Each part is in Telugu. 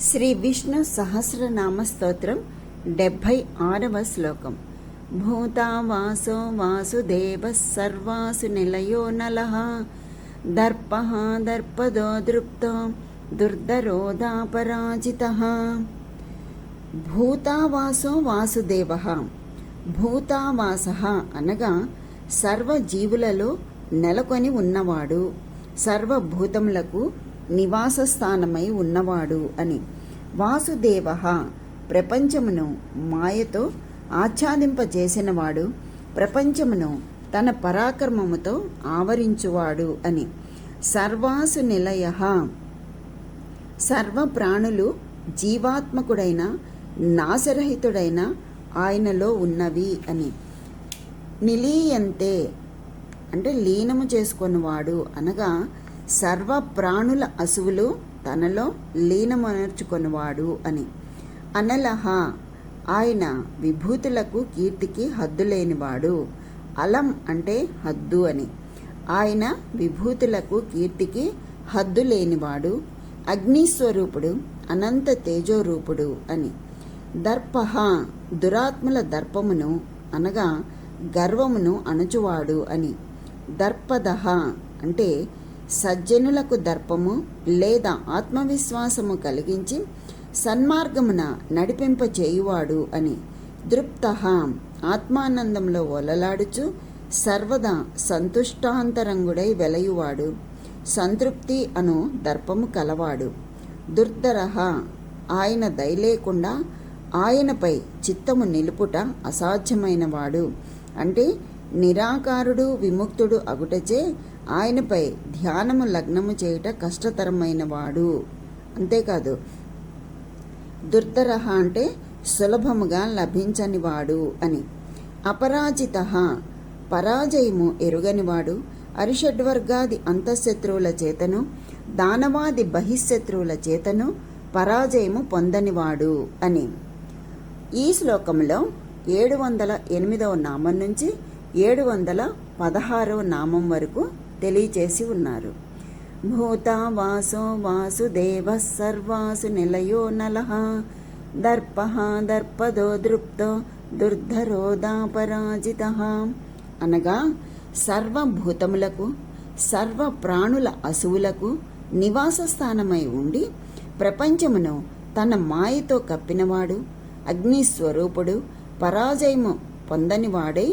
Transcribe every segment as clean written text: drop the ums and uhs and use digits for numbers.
శ్రీ విష్ణు సహస్రనామ స్తోత్రం 76వ శ్లోకం. భూతావాసో వాసుదేవ సర్వాసు నిలయో నలః దర్పః దర్పదో దృప్తో దుర్ధరోధాపరాజితః. భూతావాసో వాసుదేవః. భూతావాసః అనగా సర్వజీవులలో నెలకొని ఉన్నవాడు, సర్వభూతములకు నివాస స్థానమై ఉన్నవాడు అని. వాసుదేవః ప్రపంచమును మాయతో ఆచ్ఛాదింపజేసినవాడు, ప్రపంచమును తన పరాక్రమముతో ఆవరించువాడు అని. సర్వాసు నిలయః సర్వ ప్రాణులు జీవాత్మకుడైన నాశరహితుడైన ఆయనలో ఉన్నవి అని. నిలీయంతే అంటే లీనము చేసుకొనివాడు అనగా సర్వ ప్రాణుల అసువులు తనలో లీనమర్చుకొనివాడు అని. అనలహ ఆయన విభూతులకు కీర్తికి హద్దు లేనివాడు. అలం అంటే హద్దు అని. ఆయన విభూతులకు కీర్తికి హద్దు లేనివాడు, అగ్నిస్వరూపుడు, అనంత తేజోరూపుడు అని. దర్పః దురాత్మల దర్పమును అనగా గర్వమును అణచువాడు అని. దర్పదః అంటే సజ్జనులకు దర్పము లేదా ఆత్మవిశ్వాసము కలిగించి సన్మార్గమున నడిపింపచేయువాడు అని. దృప్తః ఆత్మానందంలో ఒలలాడుచు సర్వదా సంతుష్టాంతరంగుడై వెలయువాడు, సంతృప్తి అను దర్పము కలవాడు. దుర్ధరః ఆయన దయలేకుండా ఆయనపై చిత్తము నిలుపుట అసాధ్యమైనవాడు అంటే నిరాకారుడు విముక్తుడు అగుటచే ఆయనపై ధ్యానము లగ్నము చేయుట కష్టతరమైనవాడు. అంతేకాదు దుర్ధరః అంటే సులభముగా లభించనివాడు అని. అపరాజితః పరాజయము ఎరుగనివాడు, అరిషడ్వర్గాది అంతఃశత్రువుల చేతను దానవాది బహిశత్రువుల చేతను పరాజయము పొందనివాడు అని. ఈ శ్లోకంలో 708వ నామం నుంచి 716వ నామం వరకు తెలియచేసి ఉన్నారు. భూతావాసో వాసుదేవ సర్వాసు నిలయో నలః దర్పః దర్పదో దృప్తో దుర్ధరోధాపరాజితః అనగా సర్వభూతములకు సర్వ ప్రాణుల అసువులకు నివాస స్థానమై ఉండి ప్రపంచమును తన మాయతో కప్పినవాడు, అగ్నిస్వరూపుడు, పరాజయము పొందనివాడై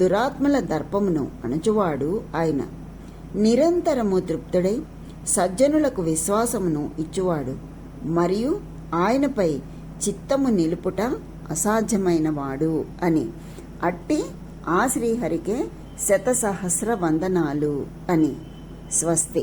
దురాత్మల దర్పమును అణచువాడు ఆయన. నిరంతరము తృప్తుడై సజ్జనులకు విశ్వాసమును ఇచ్చువాడు మరియు ఆయనపై చిత్తము నిలుపుట అసాధ్యమైనవాడు అని. అట్టి ఆ శ్రీహరికే శతసహస్ర వందనాలు అని. స్వస్తి.